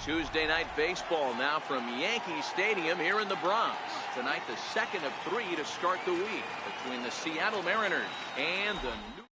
Tuesday night baseball now from Yankee Stadium here in the Bronx. Tonight, the second of 3 to start the week between the Seattle Mariners and the new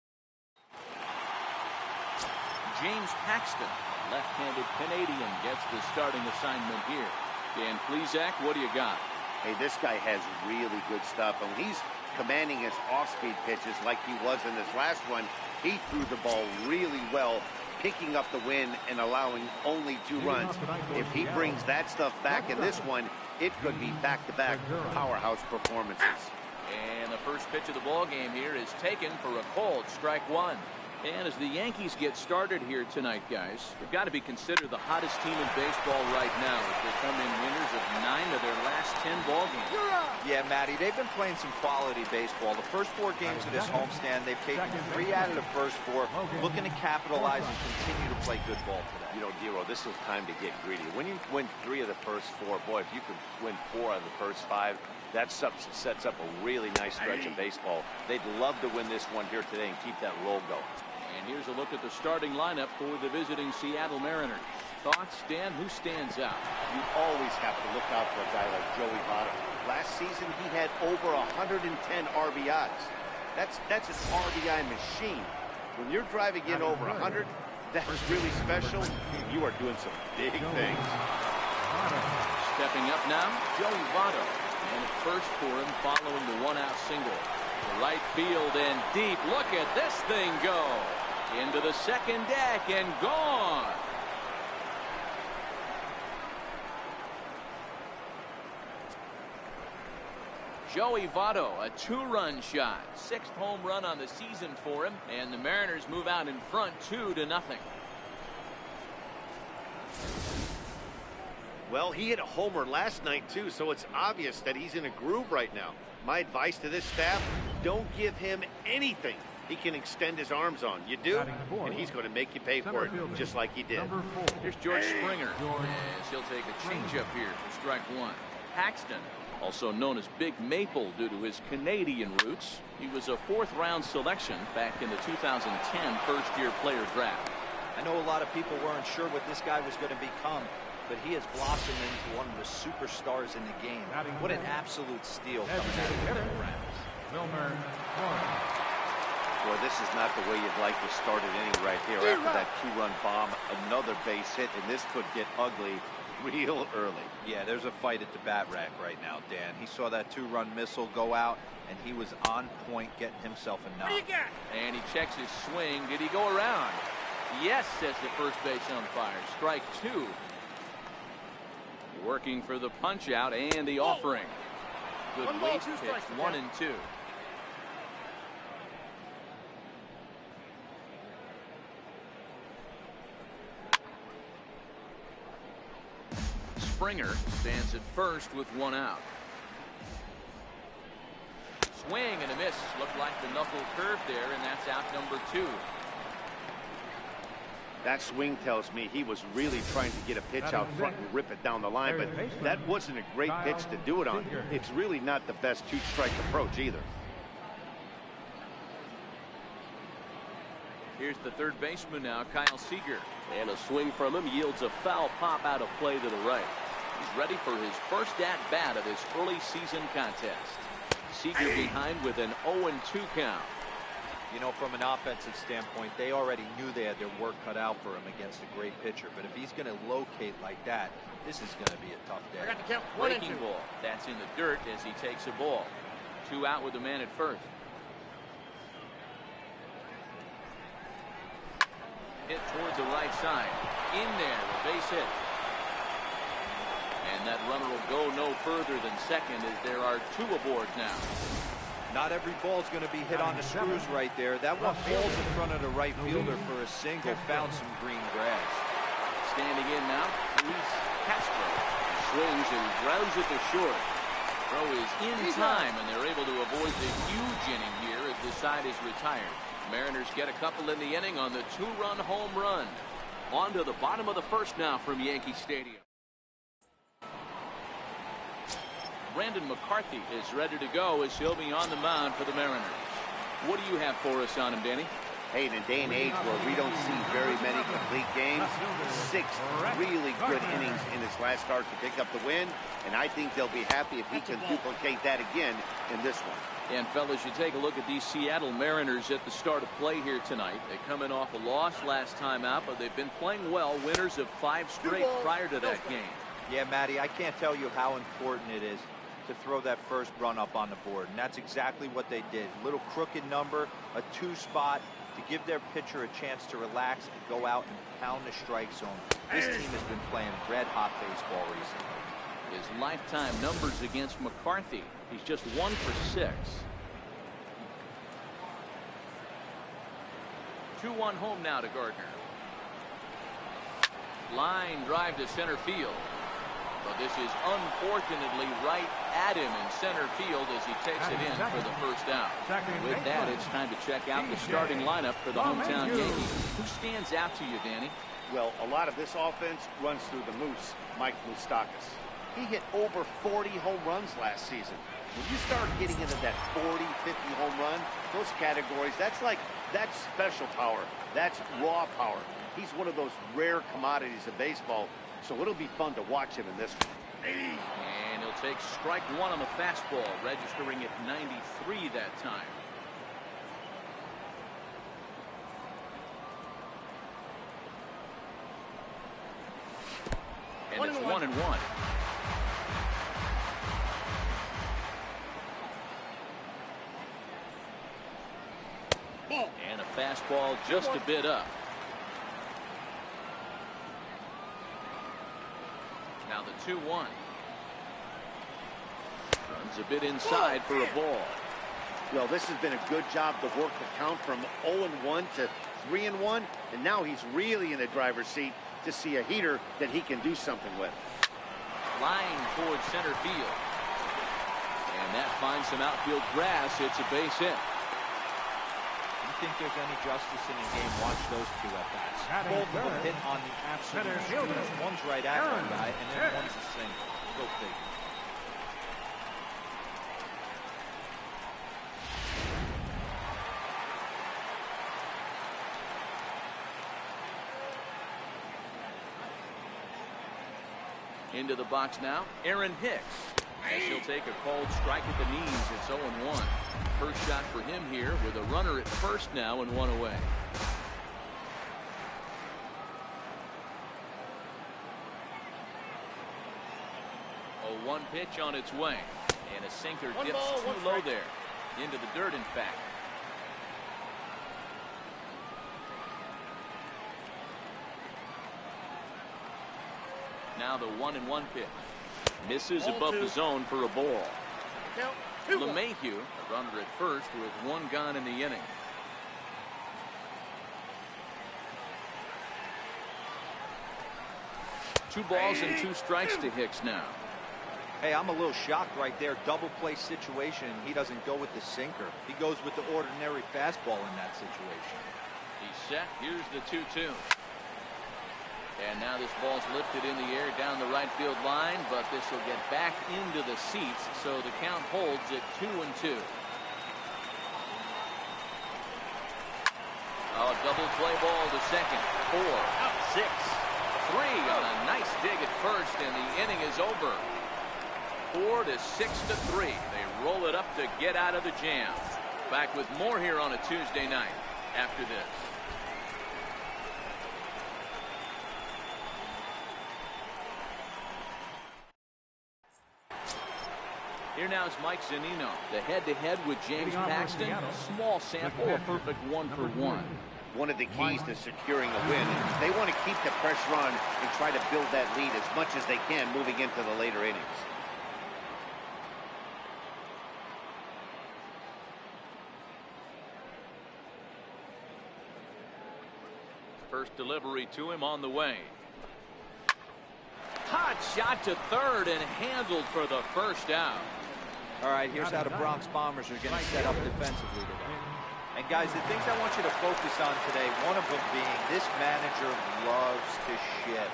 James Paxton, left-handed Canadian, gets the starting assignment here. Dan Plesac, what do you got? Hey, this guy has really good stuff, and he's commanding his off-speed pitches like he was in this last one. He threw the ball really well, picking up the win and allowing only 2 runs. If he brings that stuff back in this one, it could be back-to-back powerhouse performances. And the first pitch of the ball game here is taken for a called strike 1. And as the Yankees get started here tonight, guys, they've got to be considered the hottest team in baseball right now as they come in winners of 9 of their last 10 ball games. Yeah, Matty, they've been playing some quality baseball. The first 4 games of this homestand, they've taken 3 out of the first 4, looking to capitalize and continue to play good ball today. You know, Dero, this is time to get greedy. When you win 3 of the first 4, boy, if you could win 4 out of the first 5, that sets up a really nice stretch of baseball. They'd love to win this one here today and keep that roll going. And here's a look at the starting lineup for the visiting Seattle Mariners. Thoughts, Dan? Who stands out? You always have to look out for a guy like Joey Votto. Last season, he had over 110 RBIs. That's an RBI machine. When you're driving in over 100, that's really special. You are doing some big things. Stepping up now, Joey Votto. And at first for him following the 1-out single. To right field and deep. Look at this thing go. Into the second deck and gone. Joey Votto, a 2-run shot. 6th home run on the season for him. And the Mariners move out in front 2-0. Well, he hit a homer last night, too, so it's obvious that he's in a groove right now. My advice to this staff, don't give him anything he can extend his arms on. You do, and he's going to make you pay for it, just like he did. Here's George Springer, as he'll take a changeup here for strike 1. Paxton, also known as Big Maple due to his Canadian roots. He was a 4th-round selection back in the 2010 first-year player draft. I know a lot of people weren't sure what this guy was going to become, but he has blossomed into one of the superstars in the game. What an absolute steal coming out of the Rams. Boy, this is not the way you'd like to start an inning right here. After that 2-run bomb, another base hit, and this could get ugly real early. Yeah, there's a fight at the bat rack right now, Dan. He saw that 2-run missile go out, and he was on point getting himself a knock. And he checks his swing. Did he go around? Yes, says the first base umpire. Strike 2. Working for the punch out and the offering. Good waste pitch, 1-2. Springer stands at first with 1 out. Swing and a miss. Looked like the knuckle curve there, and that's out number 2. That swing tells me he was really trying to get a pitch out front and rip it down the line, but that wasn't a great pitch to do it on. It's really not the best 2-strike approach either. Here's the third baseman now, Kyle Seager. And a swing from him yields a foul pop out of play to the right. He's ready for his first at-bat of this early season contest. Seager behind with an 0-2 count. You know, from an offensive standpoint, they already knew they had their work cut out for him against a great pitcher. But if he's going to locate like that, this is going to be a tough day. I got the count. 1-2. Breaking ball. That's in the dirt as he takes a ball. 2 out with the man at first. Hit toward the right side. In there, the base hit. And that runner will go no further than second as there are 2 aboard now. Not every ball is going to be hit on the screws right there. That one falls in front of the right fielder for a single. Found some green grass. Standing in now, Luis Castro. He swings and grounds it to short. Throw is in time, and they're able to avoid the huge inning here as the side is retired. Mariners get a couple in the inning on the 2-run home run. On to the bottom of the first now from Yankee Stadium. Brandon McCarthy is ready to go as he'll be on the mound for the Mariners. What do you have for us on him, Danny? Hey, in a day and age where we don't see very many complete games, 6 really good innings in his last start to pick up the win, and I think they'll be happy if he can duplicate that again in this one. And fellas, you take a look at these Seattle Mariners at the start of play here tonight. They coming off a loss last time out, but they've been playing well, winners of 5 straight prior to that game. Yeah, Matty, I can't tell you how important it is to throw that first run up on the board, and that's exactly what they did. Little crooked number, a 2 spot to give their pitcher a chance to relax and go out and pound the strike zone. This team has been playing red-hot baseball recently. His lifetime numbers against McCarthy. He's just 1 for 6. 2-1 home now to Gardner. Line drive to center field. But this is unfortunately right at him in center field as he takes it in for the first out. With that, it's time to check out the starting lineup for the hometown Yankees. Who stands out to you, Danny? Well, a lot of this offense runs through the Moose, Mike Moustakas. He hit over 40 home runs last season. When you start getting into that 40, 50 home run, those categories, that's special power. That's raw power. He's one of those rare commodities of baseball, so it'll be fun to watch him in this one. And he'll take strike 1 on the fastball, registering at 93 that time. And it's 1-1. And a fastball just a bit up. Now the 2-1. Runs a bit inside for a ball. Well, this has been a good job to work the count from 0-1 to 3-1, and now he's really in the driver's seat to see a heater that he can do something with. Line towards center field. And that finds some outfield grass. It's a base hit. Think there's any justice in the game, watch those 2 at-bats. Both of them hit on the absolute street. One's right at one guy, and then one's a single. Go figure. Into the box now, Aaron Hicks. As he'll take a called strike at the knees. It's 0-1. First shot for him here with a runner at first now and 1 away. A 1 pitch on its way. And a sinker dips too low there. Into the dirt, in fact. Now the 1-1 pitch. Misses above the zone for a ball. LeMahieu, a runner at first with 1 gone in the inning. Two balls and 2 strikes to Hicks now. Hey, I'm a little shocked right there. Double play situation. He doesn't go with the sinker. He goes with the ordinary fastball in that situation. He's set. Here's the 2-2. And now this ball's lifted in the air down the right field line, but this will get back into the seats, so the count holds at 2-2. A double play ball to second. 4, 6, 3 on a nice dig at first, and the inning is over. 4 to 6 to 3. They roll it up to get out of the jam. Back with more here on a Tuesday night after this. Here now is Mike Zunino. The head-to-head with James Paxton. Small sample, a perfect 1 for 1. One of the keys to securing a win. They want to keep the pressure on and try to build that lead as much as they can moving into the later innings. First delivery to him on the way. Hot shot to third and handled for the first out. All right, here's how the Bronx Bombers are going to set up defensively today. And guys, the things I want you to focus on today, one of them being this manager loves to shift.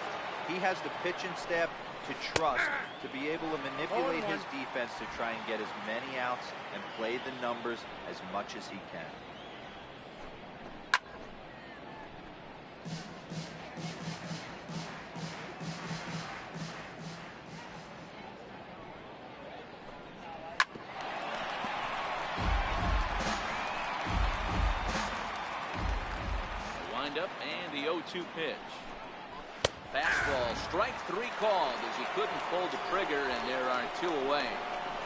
He has the pitching staff to trust to be able to manipulate his defense to try and get as many outs and play the numbers as much as he can. And the 0-2 pitch. Fastball, strike 3 called as he couldn't pull the trigger, and there are 2 away.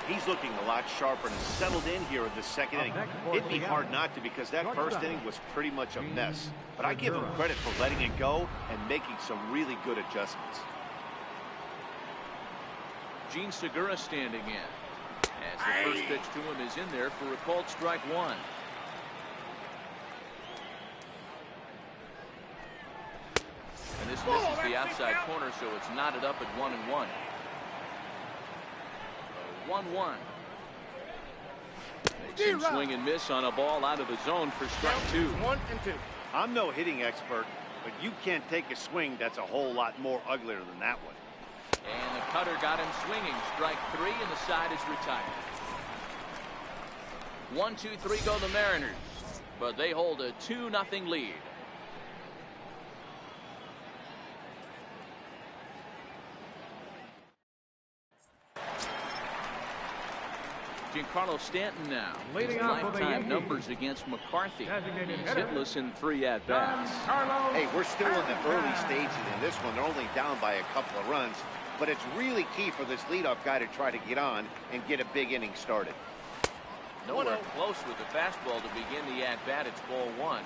He's looking a lot sharper and settled in here in the second inning. It'd be hard not to, because that first inning was pretty much a mess. But I give him credit for letting it go and making some really good adjustments. Gene Segura standing in, as the first pitch to him is in there for a called strike 1. And this misses the outside corner, so it's knotted up at 1-1. 1-1. Makes him swing and miss on a ball out of the zone for strike 2. 1 and 2. I'm no hitting expert, but you can't take a swing that's a whole lot more uglier than that one. And the cutter got him swinging. Strike 3, and the side is retired. 1-2-3 go the Mariners, but they hold a 2-0 lead. Giancarlo Stanton now. His lifetime numbers against McCarthy. He's hitless in 3 at-bats. Hey, we're still in the early stages in this one. They're only down by a couple of runs, but it's really key for this leadoff guy to try to get on and get a big inning started. Nowhere close with the fastball to begin the at-bat. It's ball 1.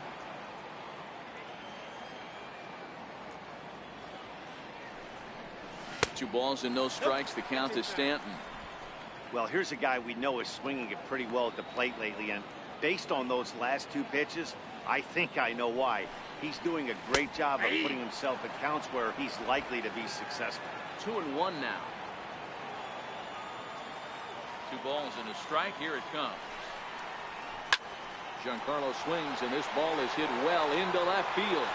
Two balls and no strikes. The count to Stanton. Well, here's a guy we know is swinging it pretty well at the plate lately, and based on those last 2 pitches, I think I know why. He's doing a great job of putting himself at counts where he's likely to be successful. 2-1 now. 2 balls and a strike. Here it comes. Giancarlo swings, and this ball is hit well into left field.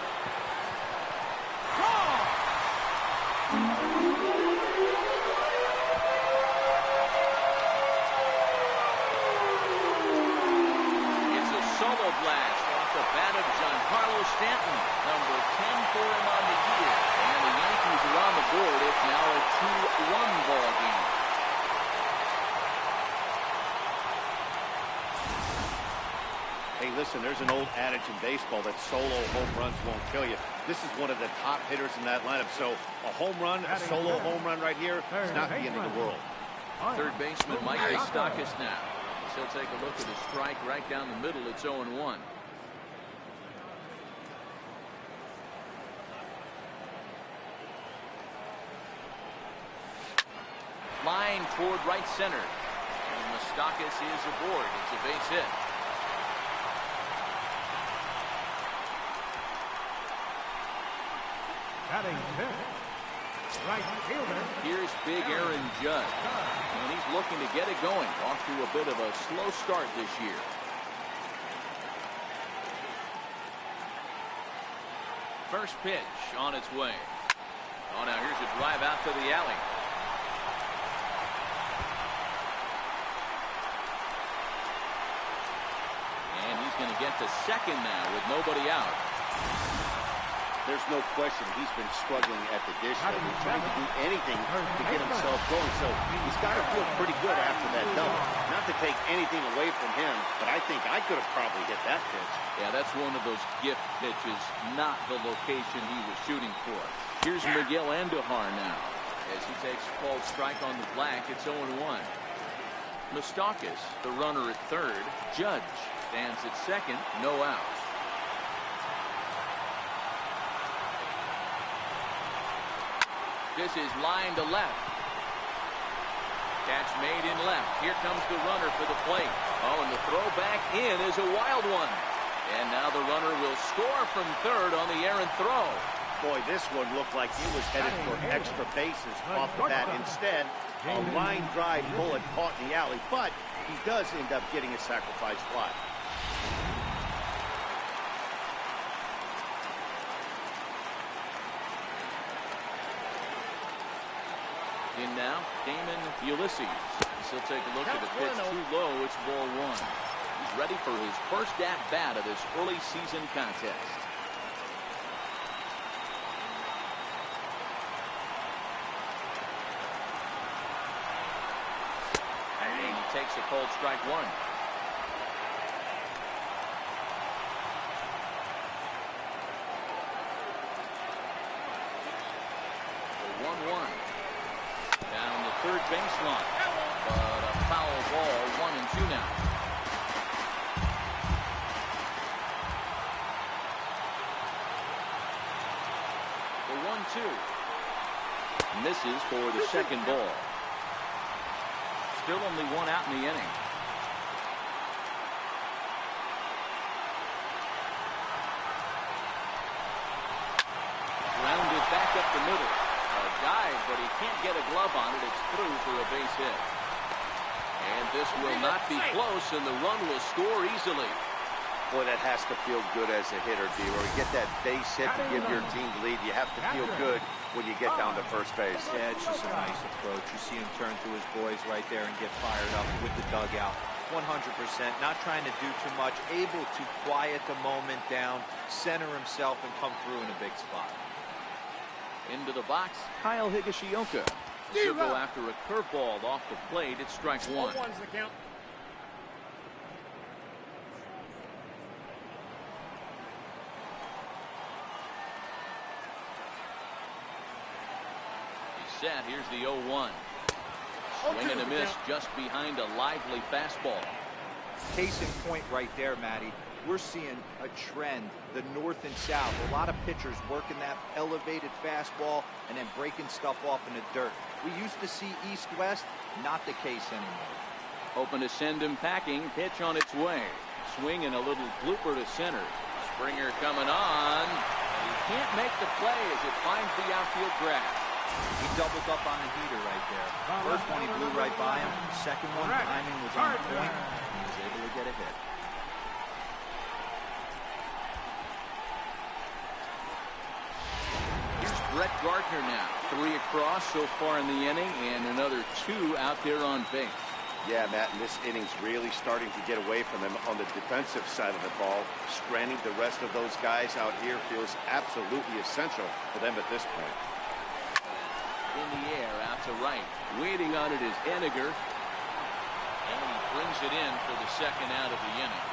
Solo blast off the bat of Giancarlo Stanton, number 10 for him on the year. And the Yankees are on the board. It's now a 2-1 ball game. Hey, listen, there's an old adage in baseball that solo home runs won't kill you. This is one of the top hitters in that lineup. So a home run, a solo home run right here, it's not the end of the world. Third baseman Mike Moustakas now. He'll take a look at a strike right down the middle. It's 0-1. Line toward right center. And Moustakas is aboard. It's a base hit. Batting right fielder. Here's big Aaron Judge. And he's looking to get it going. Off to a bit of a slow start this year. First pitch on its way. Oh, now here's a drive out to the alley. And he's going to get to second now with nobody out. There's no question he's been struggling at the dish. He's trying to do anything to get himself going. So he's got to feel pretty good after that double. Not to take anything away from him, but I think I could have probably hit that pitch. Yeah, that's one of those gift pitches, not the location he was shooting for. Here's Miguel Andujar now as he takes a called strike on the black. It's 0-1. Moustakas, the runner at third. Judge stands at second. No outs. This is line to left. Catch made in left. Here comes the runner for the plate. Oh, and the throw back in is a wild one. And now the runner will score from third on the errant throw. Boy, this one looked like he was headed for extra bases off the bat. Instead, a line drive bullet caught in the alley, but he does end up getting a sacrifice fly. In now, Damon Ulysses. He'll take a look at the pitch too low. It's ball 1. He's ready for his first at-bat of this early season contest. And he takes a cold strike 1. 1. Down the third baseline. But a foul ball, 1-2 now. The 1-2. Misses for the second ball. Still only one out in the inning. Grounded back up the middle. A dive, but he can't get a glove on it. It's through for a base hit. And this will not be close, and the run will score easily. Boy, that has to feel good as a hitter, D. Or get that base hit to give your team the lead. You have to feel good when you get down to first base. Yeah, it's just a nice approach. You see him turn to his boys right there and get fired up with the dugout. 100%, not trying to do too much, able to quiet the moment down, center himself, and come through in a big spot. Into the box, Kyle Higashioka. He'll go after a curveball off the plate. It's strike 1. 0-1's the count. He's set. Here's the 0-1. Swing and a miss just behind a lively fastball. Case in point right there, Matty. We're seeing a trend, the north and south. A lot of pitchers working that elevated fastball and then breaking stuff off in the dirt. We used to see east-west, not the case anymore. Hoping to send him packing. Pitch on its way. Swing and a little blooper to center. Springer coming on. And he can't make the play as it finds the outfield grass. He doubled up on the heater right there. First one he blew right by him. Second one, timing was on point. He was able to get a hit. Here's Brett Gardner now. 3 across so far in the inning, and another 2 out there on base. Yeah, Matt, and this inning's really starting to get away from them on the defensive side of the ball. Stranding the rest of those guys out here feels absolutely essential for them at this point. In the air, out to right. Waiting on it is Eniger. And he brings it in for the second out of the inning.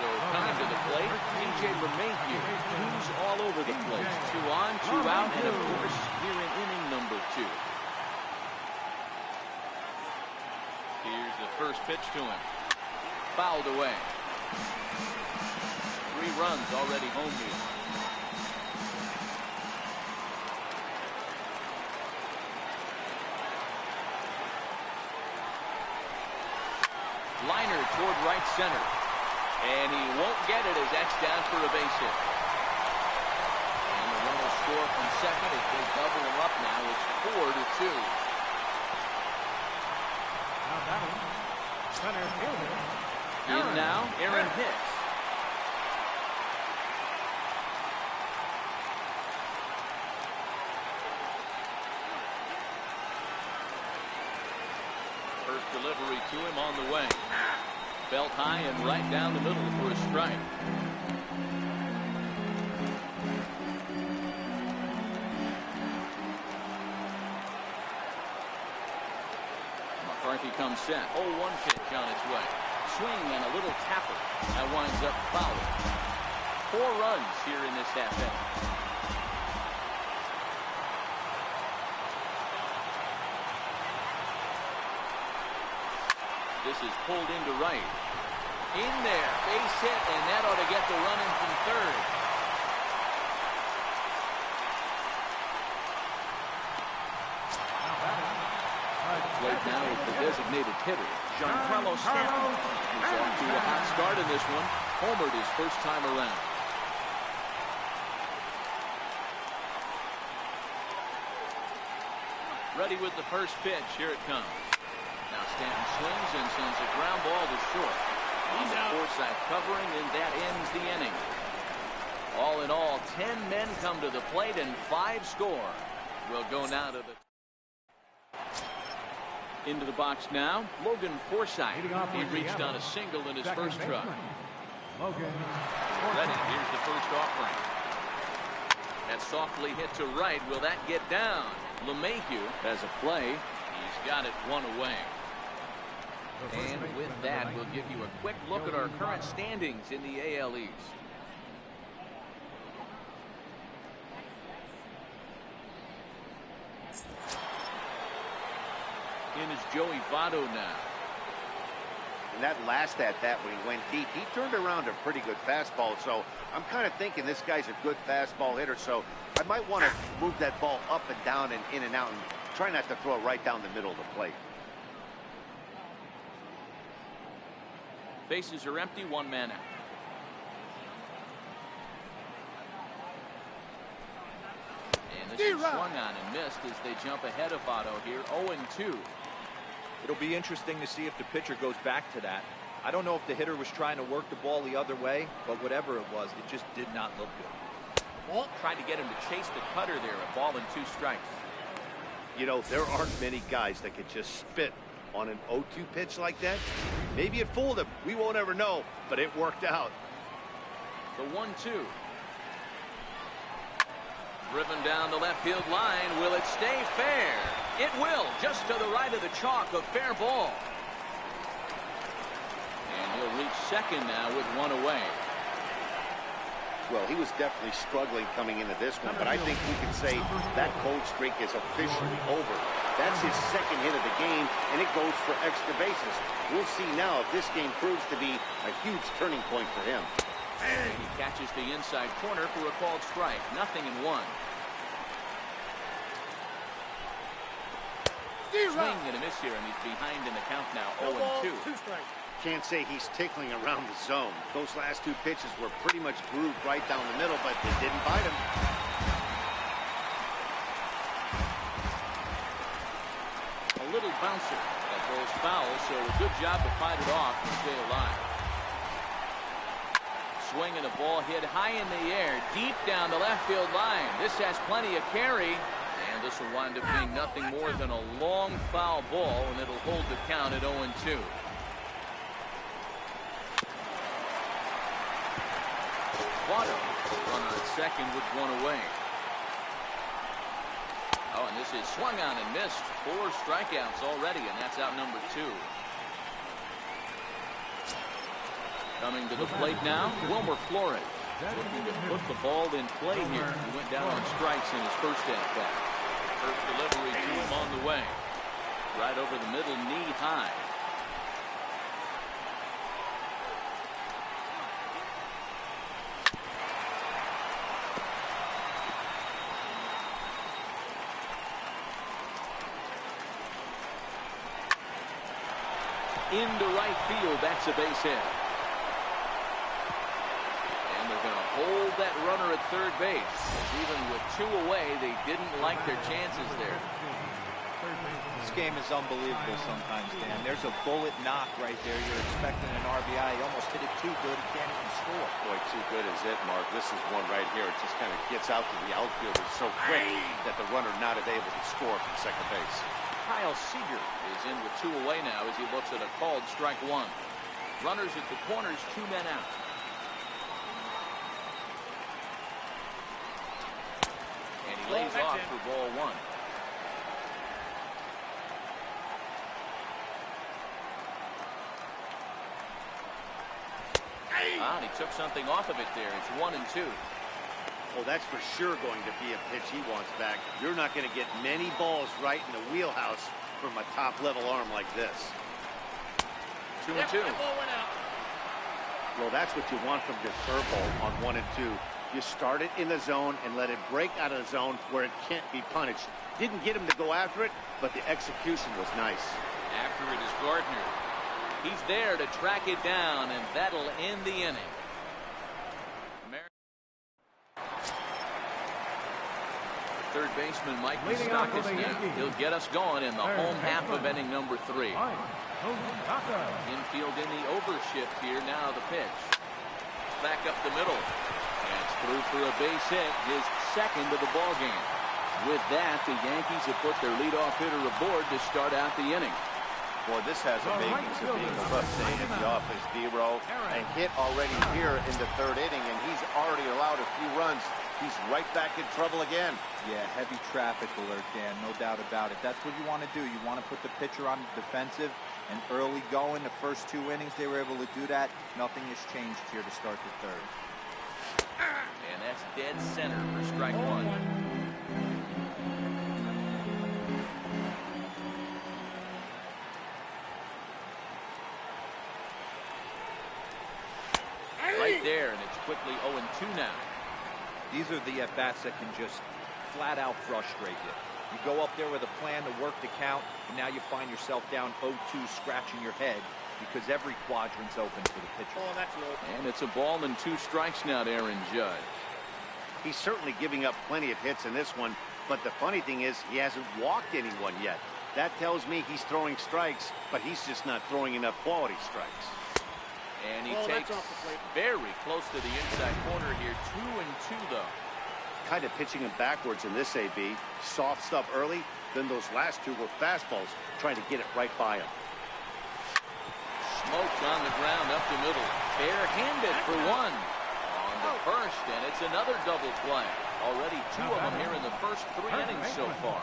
So coming to the plate, A.J. LeMahieu, who's all over the place. 2 on, 2 out, and of course, here in inning number 2. Here's the first pitch to him. Fouled away. 3 runs already home here. Liner toward right center. And he won't get it as that's down for a base hit. And the run will score from second as they double him up now. It's 4-2. Now batting, center fielder. In now, Aaron Hicks. First delivery to him on the way. Belt high and right down the middle for a strike. McCarthy comes set. 0-1 pitch on its way. Swing and a little tapper. That winds up foul. 4 runs here in this half inning. This is pulled into right. In there, base hit, and that ought to get the run in from third. Plate now with the designated hitter, Giancarlo Stanton. He's off to a hot start in this one. Homered his first time around. Ready with the first pitch. Here it comes. Now Stanton swings and sends a ground ball to short. On the Forsythe covering, and that ends the inning. All in all, 10 men come to the plate and 5 score. We'll go now to the into the box now. Logan Forsythe. He reached on a single in his first truck. Logan. Ready. Here's the first offering. That softly hit to right. Will that get down? LeMahieu has a play. He's got it 1 away. And with that, we'll give you a quick look at our current standings in the AL East. Here's Joey Votto now. And that last at-bat when he went deep, he turned around a pretty good fastball. So I'm kind of thinking this guy's a good fastball hitter. So I might want to move that ball up and down and in and out and try not to throw it right down the middle of the plate. Bases are empty, one man out. And this is swung on and missed as they jump ahead of Votto here, 0-2. It'll be interesting to see if the pitcher goes back to that. I don't know if the hitter was trying to work the ball the other way, but whatever it was, it just did not look good. Tried to get him to chase the cutter there, a ball and 2 strikes. You know, there aren't many guys that could just spit on an 0-2 pitch like that. Maybe it fooled him. We won't ever know, but it worked out. The 1-2. Driven down the left field line. Will it stay fair? It will, just to the right of the chalk, a fair ball. And he'll reach second now with 1 away. Well, he was definitely struggling coming into this one, but I think we can say that cold streak is officially over. That's his second hit of the game, and it goes for extra bases. We'll see now if this game proves to be a huge turning point for him. And he catches the inside corner for a called strike. 0-1. Swing and a miss here, and he's behind in the count now, 0-2. Can't say he's tickling around the zone. Those last 2 pitches were pretty much grooved right down the middle, but they didn't bite him. A little bouncer that goes foul, so a good job to fight it off and stay alive. Swing and a ball hit high in the air, deep down the left field line. This has plenty of carry, and this will wind up being nothing more than a long foul ball, and it'll hold the count at 0-2. Votto, runner at second with 1 away. Oh, and this is swung on and missed. 4 strikeouts already, and that's out number 2. Coming to the plate now, Wilmer Flores. Looking to put the ball in play here. He went down on strikes in his first at-bat. First delivery to him on the way. Right over the middle, knee high. Into right field, that's a base hit. And they're going to hold that runner at third base. Even with 2 away, they didn't like their chances there. This game is unbelievable sometimes, Dan. There's a bullet knock right there. You're expecting an RBI. He almost hit it too good. He can't even score. Boy, too good is it, Mark. This is one right here. It just kind of gets out to the outfielder so quick that the runner not able to score from second base. Kyle Seager is in with 2 away now as he looks at a called strike 1. Runners at the corners, 2 men out. And he lays off for ball 1. And he took something off of it there. It's 1-2. Well, that's for sure going to be a pitch he wants back. You're not going to get many balls right in the wheelhouse from a top-level arm like this. 2-2. Well, that's what you want from your curveball on 1 and 2. You start it in the zone and let it break out of the zone where it can't be punished. Didn't get him to go after it, but the execution was nice. After it is Gardner. He's there to track it down, and that'll end the inning. Third baseman Mike Moustakas now. He'll get us going in the home half of inning number 3. Infield in the overshift here. Now the pitch. Back up the middle. And it's through for a base hit. His second of the ball game. With that, the Yankees have put their leadoff hitter aboard to start out the inning. Boy, this has a makings of being a rough day in the office, D-Row. And hit already here in the 3rd inning, and he's already allowed a few runs. He's right back in trouble again. Yeah, heavy traffic alert, Dan, no doubt about it. That's what you want to do. You want to put the pitcher on the defensive and early going. The first 2 innings, they were able to do that. Nothing has changed here to start the 3rd. And that's dead center for strike 1. quickly 0-2 now. These are the at-bats that can just flat out frustrate you. You go up there with a plan to work the count, and now you find yourself down 0-2, scratching your head because every quadrant's open for the pitcher. Oh, that's low. And it's a ball and 2 strikes now to Aaron Judge. He's certainly giving up plenty of hits in this one, but the funny thing is he hasn't walked anyone yet. That tells me he's throwing strikes, but he's just not throwing enough quality strikes. And he takes very close to the inside corner here. 2-2 though. Kind of pitching him backwards in this AB. Soft stuff early, then those last 2 were fastballs, trying to get it right by him. Smoked on the ground up the middle. Barehanded for 1. On the first, and it's another double play. Already 2 of them here in the first 3 innings so far.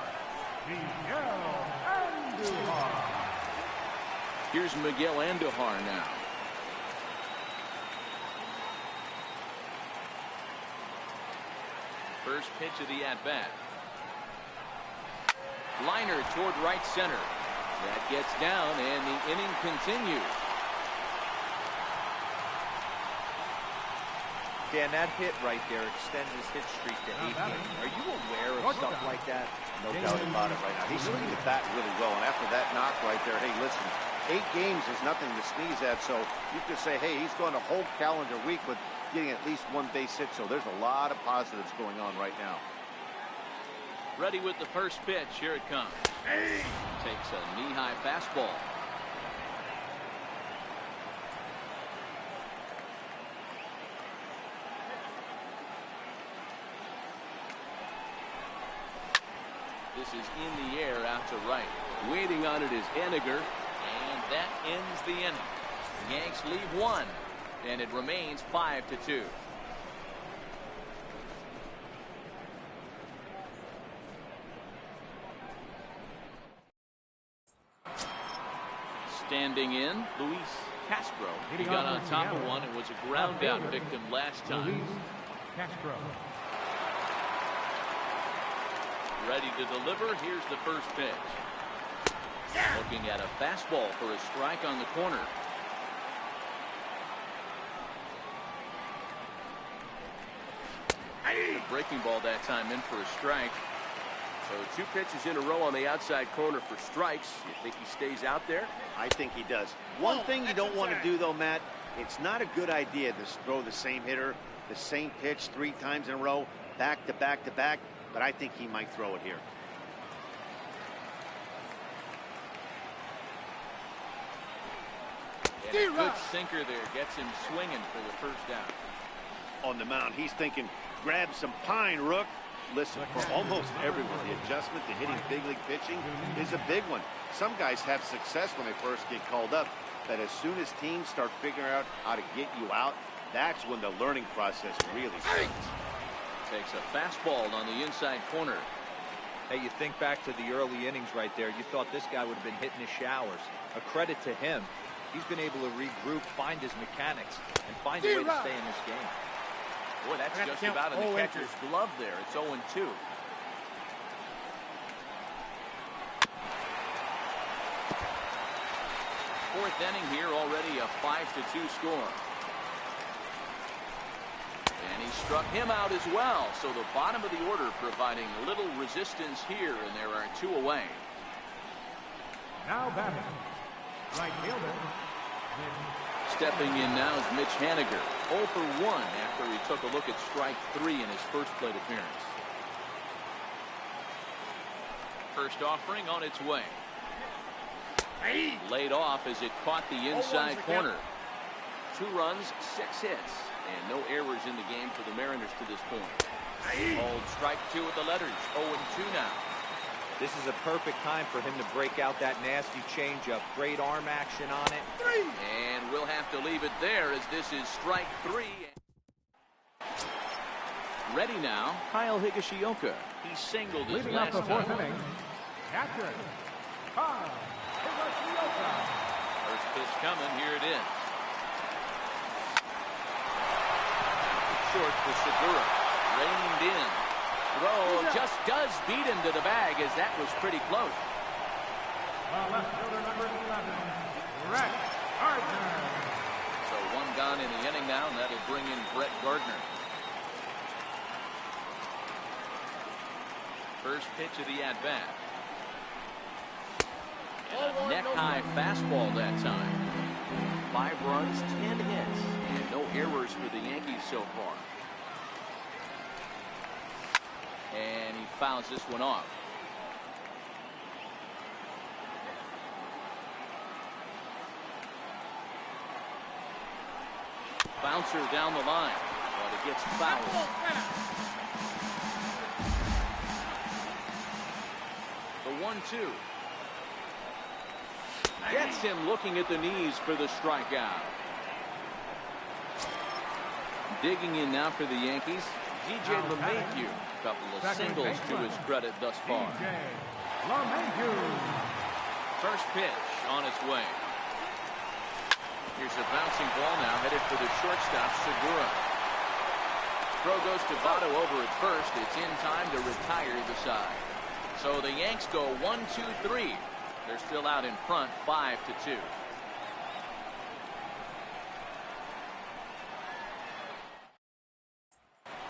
Here's Miguel Andujar now. First pitch of the at-bat. Liner toward right center. That gets down, and the inning continues. Dan, that hit right there extends his hit streak to 8 games. Are you aware of stuff like that? No doubt about it right now. He's swinging the bat really well, and after that knock right there, hey, listen, 8 games is nothing to sneeze at, so you could say, hey, he's going a whole calendar week with getting at least 1 base hit, so there's a lot of positives going on right now. Ready with the first pitch. Here it comes. Takes a knee-high fastball. This is in the air out to right. Waiting on it is Henniger, and that ends the inning. The Yanks leave 1, and it remains 5-2. Standing in, Luis Castro. He got on top of one and was a ground out victim last time. Castro. Ready to deliver. Here's the first pitch. Looking at a fastball for a strike on the corner. A breaking ball that time in for a strike. So 2 pitches in a row on the outside corner for strikes. You think he stays out there? I think he does. One thing you don't want to do, though, Matt, it's not a good idea to throw the same hitter, the same pitch 3 times in a row, back to back to back, but I think he might throw it here. And a good sinker there gets him swinging for the first down. On the mound, he's thinking, grab some pine, Rook. Listen, for almost everyone, the adjustment to hitting big league pitching is a big one. Some guys have success when they first get called up, but as soon as teams start figuring out how to get you out, that's when the learning process really starts. Takes a fastball on the inside corner. Hey, you think back to the early innings right there. You thought this guy would have been hitting his showers. A credit to him. He's been able to regroup, find his mechanics, and find a way to stay in this game. Boy, that's just about in the catcher's glove there. It's 0-2. Fourth inning here, already a 5-2 score. And he struck him out as well. So the bottom of the order providing little resistance here, and there are 2 away. Now batting, right fielder. Stepping in now is Mitch Henniger. 0 for 1 after he took a look at strike 3 in his first plate appearance. First offering on its way. Laid off as it caught the inside corner. 2 runs, 6 hits, and no errors in the game for the Mariners to this point. Old strike 2 with the letters. 0-2 now. This is a perfect time for him to break out that nasty changeup. Great arm action on it. And we'll have to leave it there as this is strike 3. Ready now, Kyle Higashioka. He singled his Leading up last the 4th time. inning, catcher, Kyle Higashioka. First pitch coming, here it is. Short for Segura. Reined in. Throw just does beat him to the bag, as that was pretty close. Left fielder number 11, Rex Gardner. So 1 One gone in the inning now, and that'll bring in Brett Gardner. First pitch of the at-bat. And a neck-high fastball that time. 5 runs, 10 hits, and no errors for the Yankees so far. And he fouls this one off. Bouncer down the line, but it gets fouled. The 1-2. Gets him looking at the knees for the strikeout. Digging in now for the Yankees, DJ LeMahieu. A couple of singles to his credit thus far. First pitch on its way. Here's a bouncing ball now headed for the shortstop, Segura. Throw goes to Votto over at first. It's in time to retire the side. So the Yanks go 1-2-3. They're still out in front, 5-2.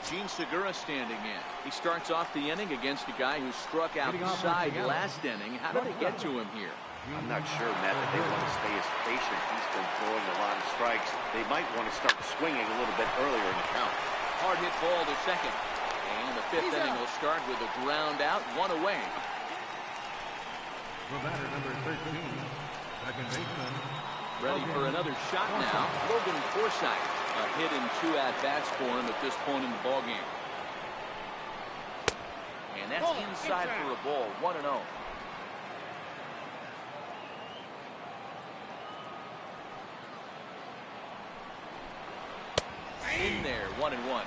Gene Segura standing in. He starts off the inning against a guy who struck outside last inning. How did they get to him here? I'm not sure, Matt, that they want to stay as patient. He's been throwing a lot of strikes. They might want to start swinging a little bit earlier in the count. Hard hit ball to second. And the 5th inning will start with a ground out, 1 away. The batter, number 13, second baseman. Ready for another shot now. Logan Forsythe. A hit in 2 at-bats for him at this point in the ballgame. And that's inside for a ball, 1-0. In there, 1-1.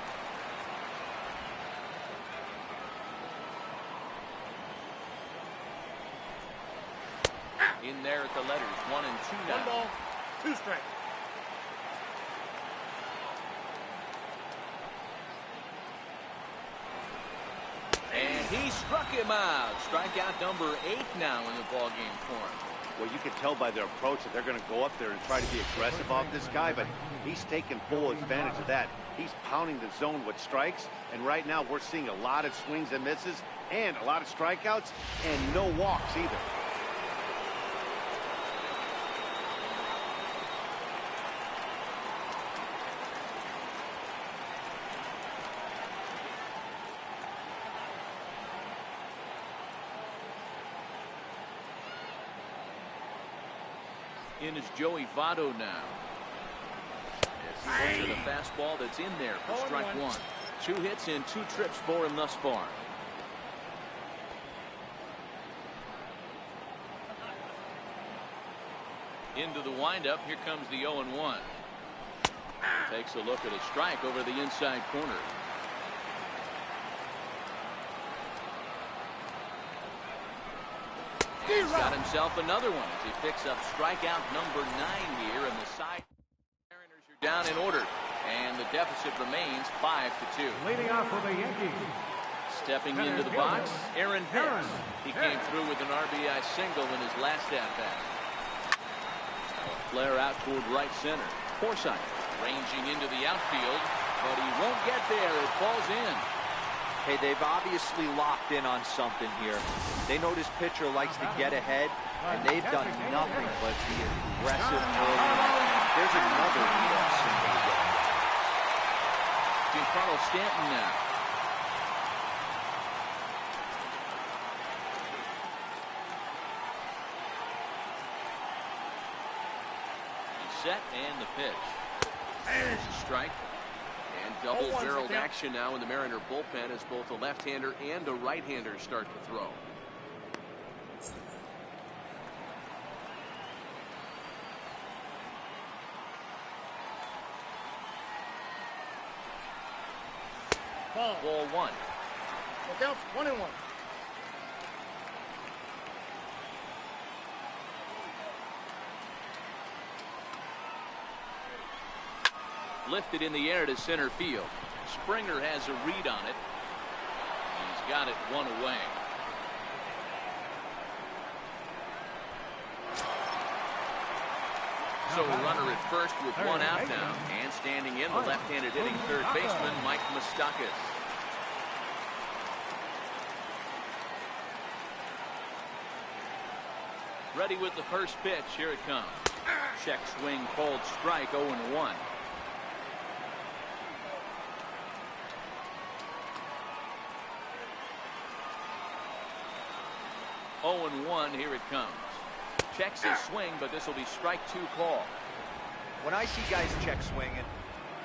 In there at the letters, 1-2 now. 1 ball, 2 strikes. And he struck him out. Strikeout number 8 now in the ballgame for him. Well, you can tell by their approach that they're going to go up there and try to be aggressive off this guy, but he's taking full advantage of that. He's pounding the zone with strikes, and right now we're seeing a lot of swings and misses and a lot of strikeouts and no walks either. In is Joey Votto now. As he looks at a fastball that's in there for strike 1. 2 hits and 2 trips for him thus far. Into the windup. Here comes the 0-1. Takes a look at a strike over the inside corner. He's got himself another one as he picks up strikeout number 9 here, and the side Mariners are down in order, and the deficit remains 5-2. Leading off for the Yankees. Stepping into the box, Aaron Hicks. He came through with an RBI single in his last at-bat. Flare out toward right center. Forsythe ranging into the outfield, but he won't get there. It falls in. Hey, they've obviously locked in on something here. They know this pitcher likes to get ahead, and they've done nothing but be aggressive early. There's another leadoff single again. Giancarlo Stanton now. He's set, and the pitch. There's a strike. And double-barreled action now in the Mariner bullpen as both a left-hander and a right-hander start to throw. Ball 1. Look out, 1-1. Lifted in the air to center field. Springer has a read on it. He's got it 1 away. So a runner at first with one out now. And standing in, the left-handed hitting third baseman, Mike Moustakas. Ready with the first pitch. Here it comes. Check swing, called strike, 0-1. Here it comes. Checks his swing, but this will be strike 2 call. When I see guys check swinging,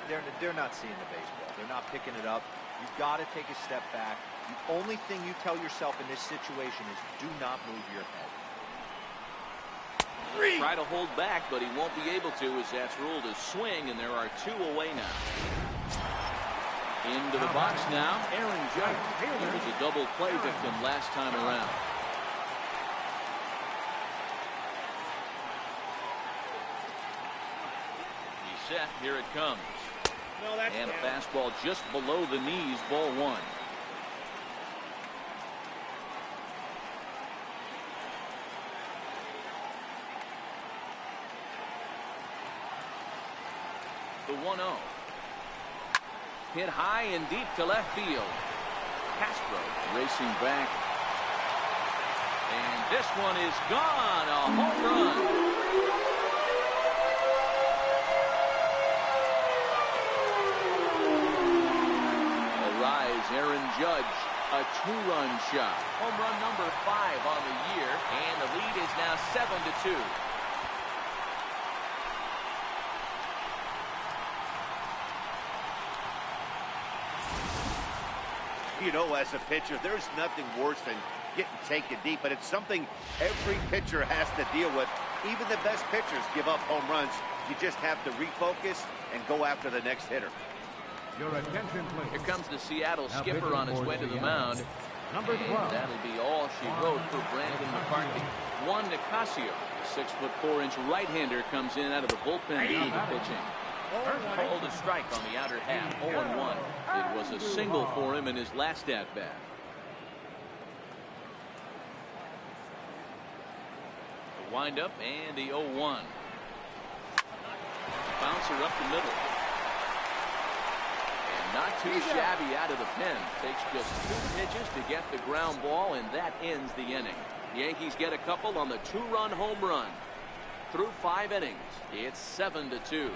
they're not seeing the baseball. They're not picking it up. You've got to take a step back. The only thing you tell yourself in this situation is do not move your head. Try to hold back, but he won't be able to, as that's ruled a swing, and there are 2 away now. Into the box now, Aaron Judge. He was a double play victim last time around. He's set. Here it comes. And a fastball just below the knees, ball 1. The 1-0. Hit high and deep to left field. Castro racing back. And this one is gone. A home run. A rise, Aaron Judge. A 2-run shot. Home run number 5 on the year. And the lead is now 7-2. You know, as a pitcher, there's nothing worse than getting taken deep, but it's something every pitcher has to deal with. Even the best pitchers give up home runs. You just have to refocus and go after the next hitter. Your attention, please. Here comes the Seattle skipper on his way to the mound. Number 12. And that'll be all she wrote for Brandon McCarthy. Juan Nicasio, 6'4" right-hander, comes in out of the bullpen to do the pitching. Called a strike on the outer half, 0-1. It was a single for him in his last at-bat. The windup and the 0-1. Bouncer up the middle. And not too shabby out of the pen. Takes just 2 pitches to get the ground ball, and that ends the inning. The Yankees get a couple on the 2-run home run. Through 5 innings, it's 7-2.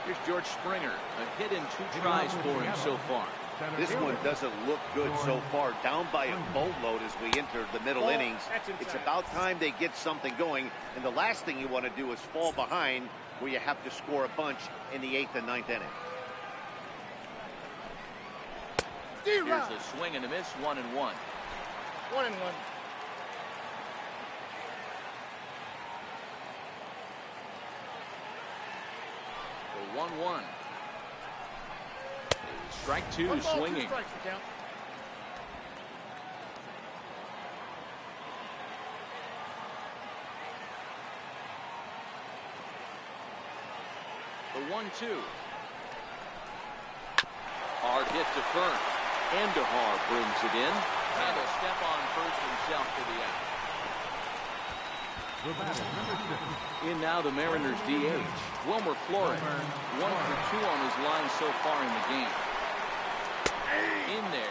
Here's George Springer, a hit in 2 tries for him so far. This one doesn't look good so far. Down by a boatload as we enter the middle innings. It's about time they get something going. And the last thing you want to do is fall behind where you have to score a bunch in the 8th and 9th inning. Here's a swing and a miss, 1-1. 1-1. The 1-1. Strike 2, 1 ball, swinging. 2 strikes to count. The 1-2. Hard hit to first. Andahar brings it in. And a step on first himself for the out. The batter, number 6. In now the Mariners DH, Wilmer Flores. 1 for 2 on his line so far in the game. In there.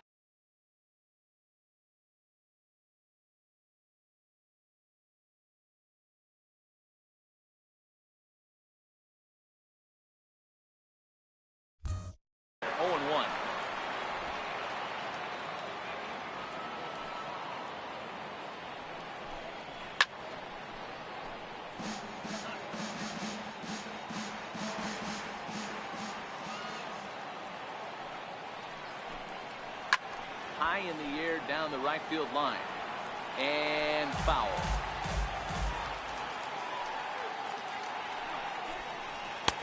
High in the air down the right field line. And foul.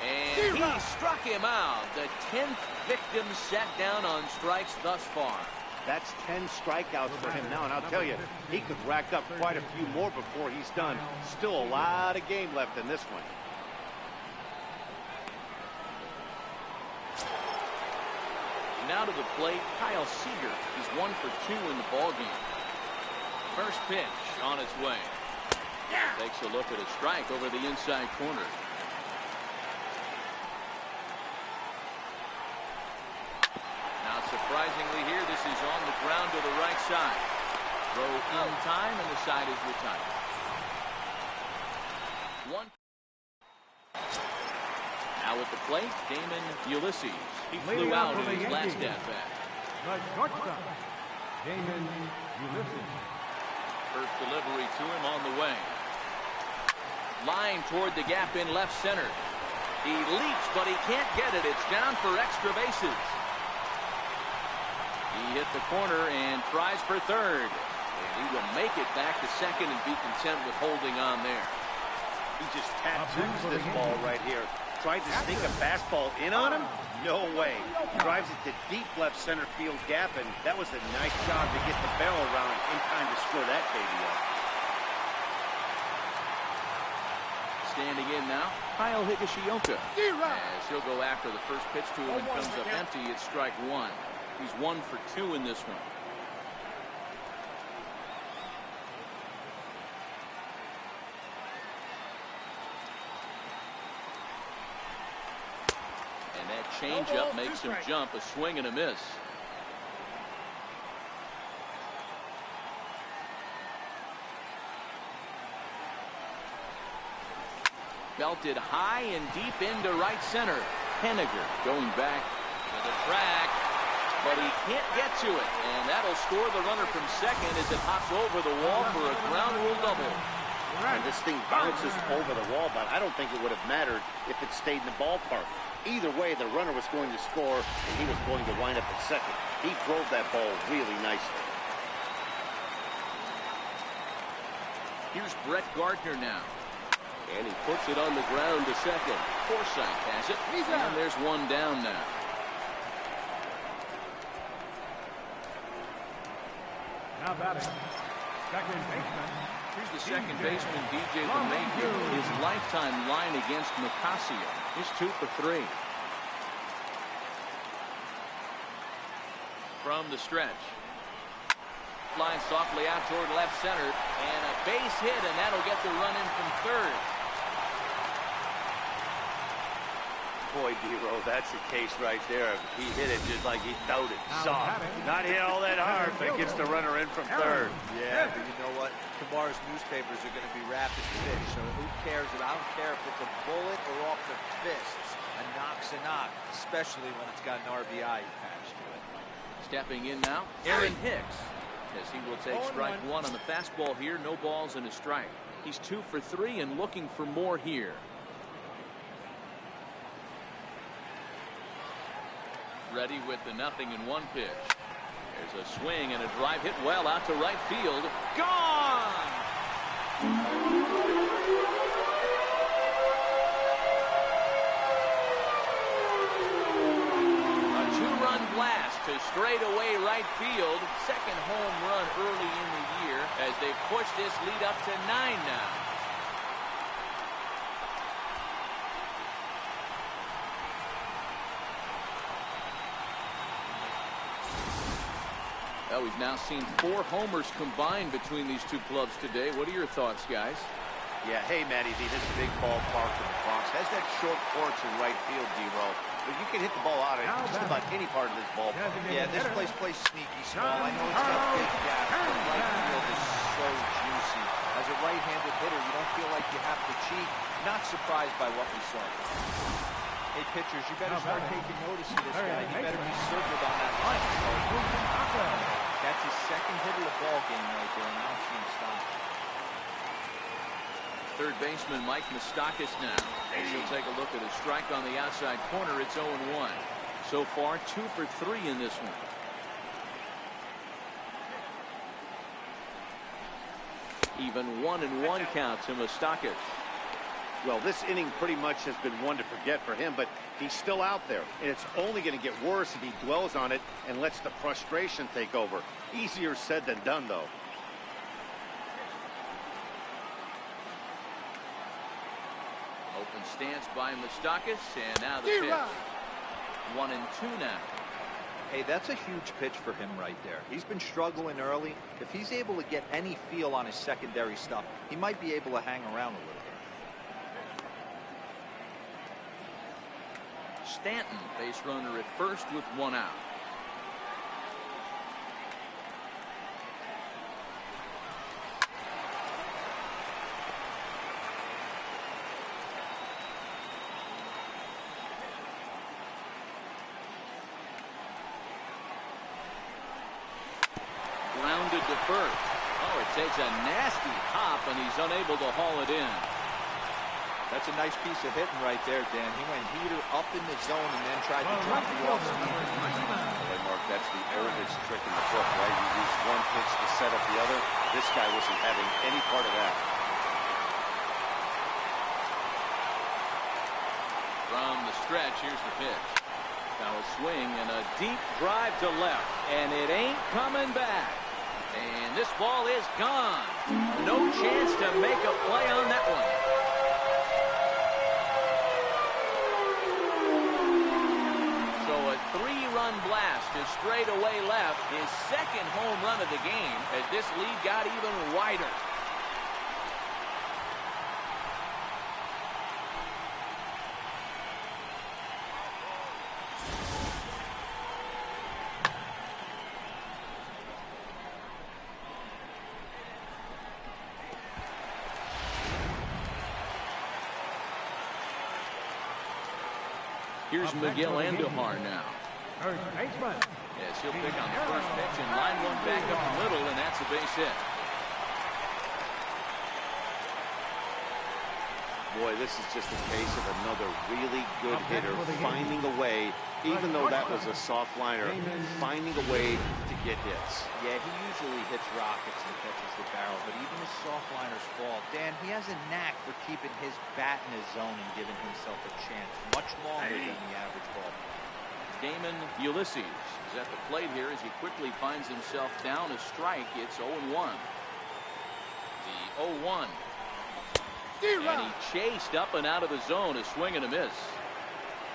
And he struck him out. The 10th victim set down on strikes thus far. That's 10 strikeouts for him now, and I'll tell you, he could rack up quite a few more before he's done. Still a lot of game left in this one. Now to the plate, Kyle Seager. He's 1 for 2 in the ballgame. First pitch on its way. Takes a look at a strike over the inside corner. Now, surprisingly here, this is on the ground to the right side. Throw in time, and the side is retired. One. Now at the plate, Damon Ulysses. He flew out in his last at-bat. The shortstop, Damon Ulysses. First delivery to him on the way. Line toward the gap in left center. He leaps, but he can't get it. It's down for extra bases. He hit the corner and tries for third. And he will make it back to second and be content with holding on there. He just tattoos this ball right here. Tried to sneak a fastball in on him? No way. Drives it to deep left center field gap, and that was a nice job to get the barrel around in time to score that baby up. Standing in now, Kyle Higashioka. As he'll go after the first pitch to him and comes up empty, it's strike one. He's 1 for 2 in this one. And that changeup makes him jump, a swing and a miss. Belted high and deep into right center. Henniger going back to the track, but he can't get to it, and that'll score the runner from second as it hops over the wall for a ground rule double. And this thing bounces over the wall, but I don't think it would have mattered if it stayed in the ballpark. Either way, the runner was going to score, and he was going to wind up at second. He drove that ball really nicely. Here's Brett Gardner now. And he puts it on the ground to second. Forsythe has it, and there's one down now. Now batting, second baseman. Here's the second baseman, DJ LeMahieu. His lifetime line against Nicasio is 2 for 3. From the stretch. Line softly out toward left center, and a base hit, and that'll get the run in from third. Boy, D-Row, that's the case right there. He hit it just like he thought it. Soft. Not hit all that hard, but gets the runner in from third. Yeah, but you know what? Tomorrow's newspapers are going to be wrapped in fish, so who cares? I don't care if it's a bullet or off the fists. A knock's a knock, especially when it's got an RBI attached to it. Stepping in now, Aaron Hicks, as he will take strike one on the fastball here. No balls and a strike. He's 2 for 3 and looking for more here. Ready with the 0-1 pitch. There's a swing and a drive hit well out to right field. Gone! A 2-run blast to straightaway right field. Second home run early in the year as they push this lead up to 9 now. Well, we've now seen 4 homers combined between these two clubs today. What are your thoughts, guys? Yeah, hey, Matty V, this is a big ballpark in the Bronx. Has that short porch in right field, D-Row. But you can hit the ball out of just about any part of this ballpark. Yeah, this place plays sneaky small. I know it's got big gaps, but right field is so juicy. As a right-handed hitter, you don't feel like you have to cheat. Not surprised by what we saw. Hey, pitchers, you better start taking notice of this guy. He better be circled on that line. That's his second hit of the ball game right there, and I don't see him stop. Third baseman Mike Moustakas now. As he'll take a look at a strike on the outside corner. It's 0-1. So far, 2 for 3 in this one. Even 1-1 count to Moustakas. Well, this inning pretty much has been one to forget for him, but he's still out there, and it's only going to get worse if he dwells on it and lets the frustration take over. Easier said than done, though. Open stance by Moustakas, and now the pitch. 1-2 now. Hey, that's a huge pitch for him right there. He's been struggling early. If he's able to get any feel on his secondary stuff, he might be able to hang around a little bit. Stanton, base runner at first with one out. Grounded to first. Oh, it takes a nasty hop, and he's unable to haul it in. That's a nice piece of hitting right there, Dan. He went heater up in the zone and then tried to drop the off speed. Well, Mark, that's the oldest trick in the book, right? You use one pitch to set up the other. This guy wasn't having any part of that. From the stretch, here's the pitch. Now a swing and a deep drive to left, and it ain't coming back. And this ball is gone. No chance to make a play on that one. So a three-run blast to straightaway left, his second home run of the game, as this lead got even wider. Here's Miguel Andujar now. First baseman. Yes, he'll pick on the first pitch and line one back up the middle, and that's a base hit. Boy, this is just a case of another really good hitter finding a way, even though that was a soft liner, finding a way to get hits. Yeah, he usually hits rockets and catches the barrel, but even his soft liners fall. Dan, he has a knack for keeping his bat in his zone and giving himself a chance much longer than the average ball. Damon Ulysses is at the plate here as he quickly finds himself down a strike. It's 0-1. The 0-1. And he chased up and out of the zone, a swing and a miss.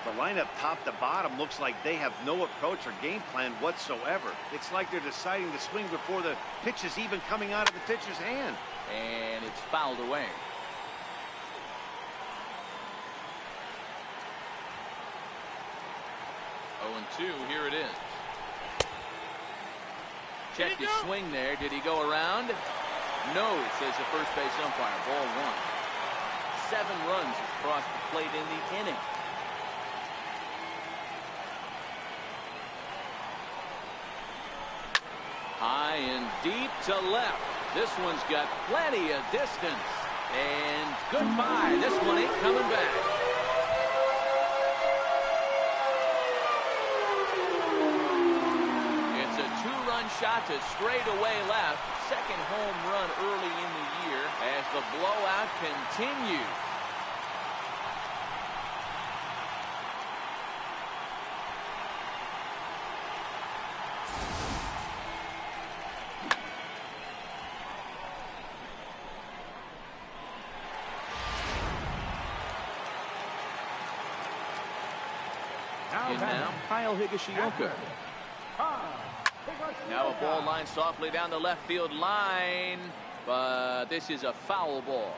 The lineup top to bottom looks like they have no approach or game plan whatsoever. It's like they're deciding to swing before the pitch is even coming out of the pitcher's hand. And it's fouled away. Oh, 2, here it is. Check his swing there. Did he go around? No, says the first base umpire. Ball 1. 7 runs across the plate in the inning. High and deep to left. This one's got plenty of distance. And goodbye. This one ain't coming back. It's a 2-run shot to straightaway left. Second home run early in the year as the blowout continues. In now, Kyle Higashioka. Now a ball line softly down the left field line, but this is a foul ball.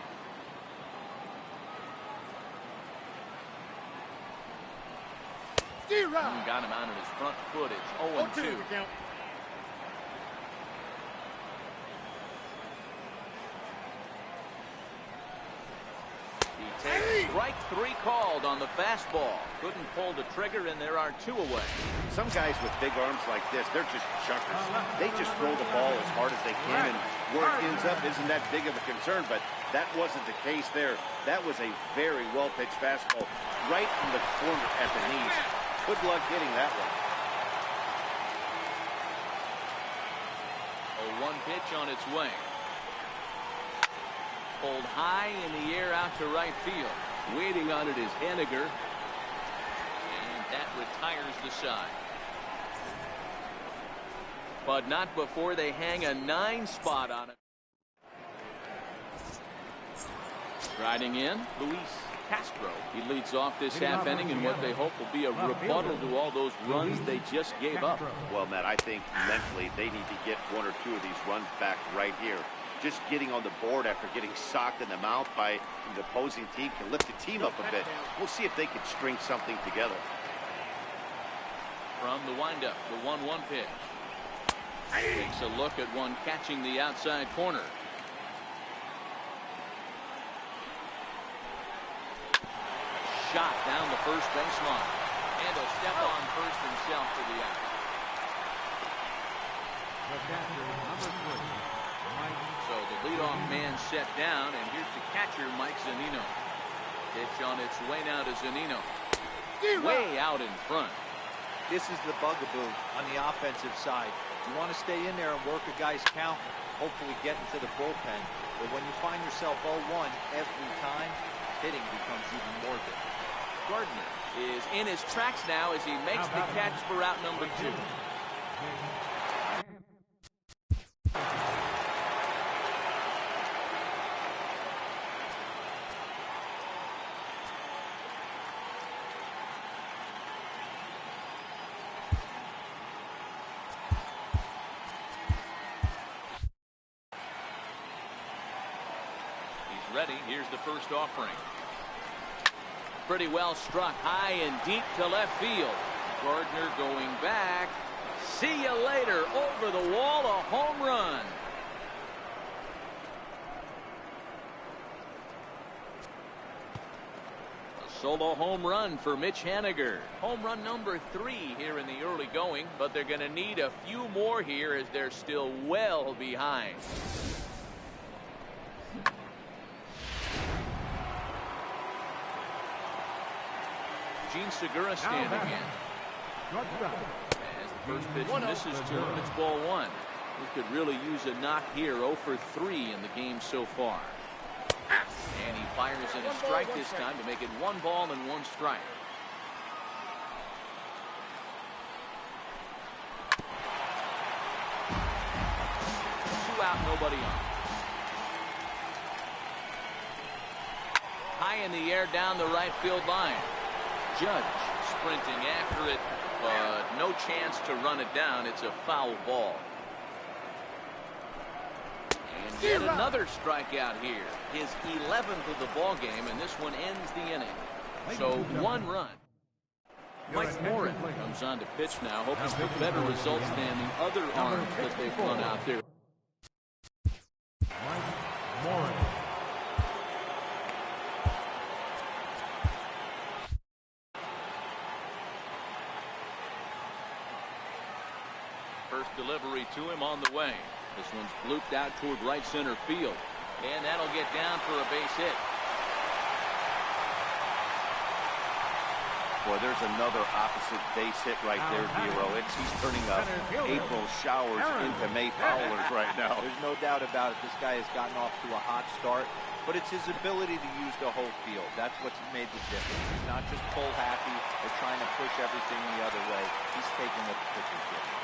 Got him out of his front foot. It's 0-2. He takes strike 3 called on the fastball. Couldn't pull the trigger, and there are 2 away. Some guys with big arms like this, they're just chuckers. They just throw the ball as hard as they can, and where it ends up isn't that big of a concern, but that wasn't the case there. That was a very well-pitched fastball right in the corner at the knees. Good luck getting that one. A 1 pitch on its way. Pulled high in the air out to right field. Waiting on it is Henniger. And that retires the side. But not before they hang a 9 spot on it. Riding in, Luis Castro. He leads off this half inning in what they hope will be a rebuttal to all those runs they just gave up. Well, Matt, I think mentally they need to get one or two of these runs back right here. Just getting on the board after getting socked in the mouth by the opposing team can lift the team up a bit. We'll see if they can string something together. From the windup, the 1-1 pitch. Takes a look at one catching the outside corner. Shot down the first baseline, and he'll step on first himself for the out. So the leadoff man set down, and here's the catcher, Mike Zunino. Pitch on its way now to Zunino. Way out in front. This is the bugaboo on the offensive side. You want to stay in there and work a guy's count, hopefully get into the bullpen. But when you find yourself 0-1 every time, hitting becomes even more difficult. Gardner is in his tracks now as he makes the catch for out number 2. He's ready. Here's the first offering. Pretty well struck high and deep to left field. Gardner going back. See you later. Over the wall, a home run. A solo home run for Mitch Haniger. Home run number 3 here in the early going, but they're going to need a few more here as they're still well behind. Gene Segura standing in. As the first pitch misses to him, it's ball 1. He could really use a knock here. 0 for 3 in the game so far. And he fires in a strike this time to make it 1 ball and 1 strike. Two out, nobody on. High in the air down the right field line. Judge sprinting after it, but no chance to run it down. It's a foul ball. And yet another strikeout here. His 11th of the ball game, and this one ends the inning. So 1 run. Mike Morin comes on to pitch now, hoping for better results than the other arms that they've run out there. Mike Morin. First delivery to him on the way. This one's blooped out toward right center field. And that'll get down for a base hit. Boy, there's another opposite base hit right there, Dero. He's turning up April showers into May Fowlers right now. There's no doubt about it. This guy has gotten off to a hot start, but it's his ability to use the whole field. That's what's made the difference. He's not just pull happy or trying to push everything the other way. He's taking what the pitcher's giving.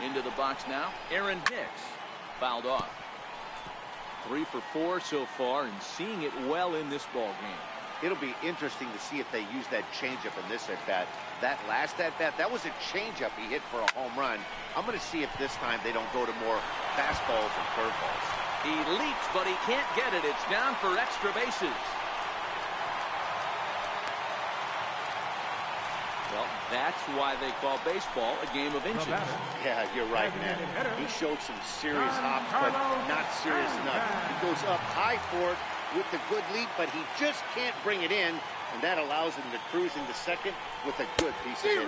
Into the box now, Aaron Hicks. Fouled off. 3 for 4 so far, and seeing it well in this ball game. It'll be interesting to see if they use that changeup in this at-bat. That last at-bat, that was a changeup he hit for a home run. I'm going to see if this time they don't go to more fastballs and curveballs. He leaps, but he can't get it. It's down for extra bases. Well, that's why they call baseball a game of inches. Yeah, you're right, man. He showed some serious hops, but not serious enough. He goes up high for it with a good leap, but he just can't bring it in, and that allows him to cruise into second with a good piece of hitting.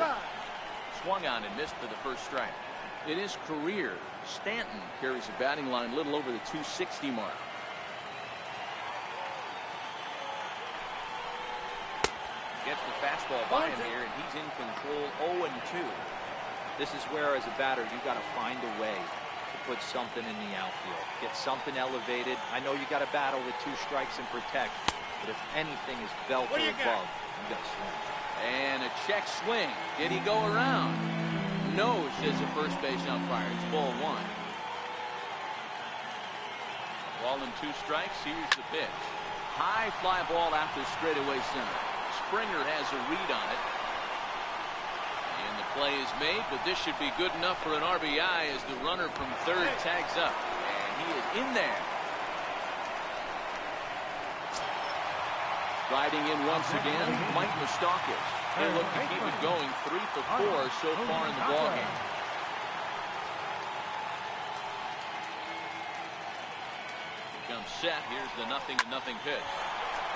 Swung on and missed for the first strike. In his career, Stanton carries a batting line a little over the 260 mark. Gets the fastball by him here, and he's in control. 0-2. This is where, as a batter, you got to find a way to put something in the outfield. Get something elevated. I know you got to battle with 2 strikes and protect, but if anything is belt or above, you got to swing. And a check swing. Did he go around? No, says the first base umpire. It's ball 1. Ball and 2 strikes. Here's the pitch. High fly ball after straightaway center. Springer has a read on it. And the play is made, but this should be good enough for an RBI as the runner from third tags up. And he is in there. Riding in once again, Mike Moustakas. They look to keep it going 3 for 4 so far in the ballgame. Comes set. Here's the 0-0 pitch.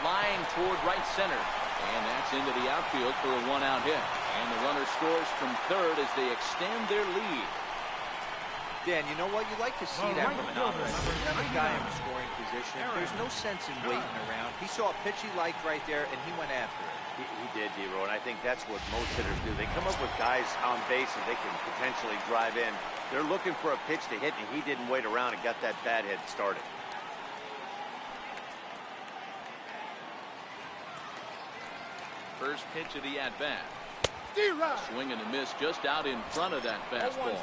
Flying toward right center. And that's into the outfield for a 1-out hit. And the runner scores from third as they extend their lead. Dan, you know what? You like to see that from an offense. You have a guy in a scoring position. There's no sense in waiting around. He saw a pitch he liked right there, and he went after it. He did, D-Row, and I think that's what most hitters do. They come up with guys on base and they can potentially drive in. They're looking for a pitch to hit, and he didn't wait around and got that bat head started. First pitch of the at-bat. Swing and a miss just out in front of that fastball.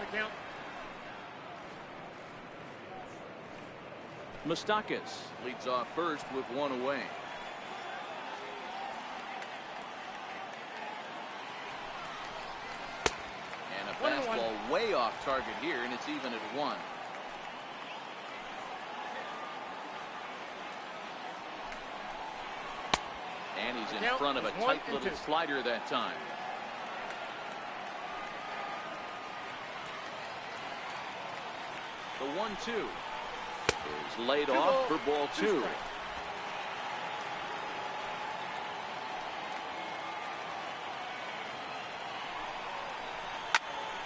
Moustakas leads off first with 1 away. And a fastball way off target here, and it's even at 1. And he's in front of a tight little slider that time. The 1-2 is laid off for ball 2.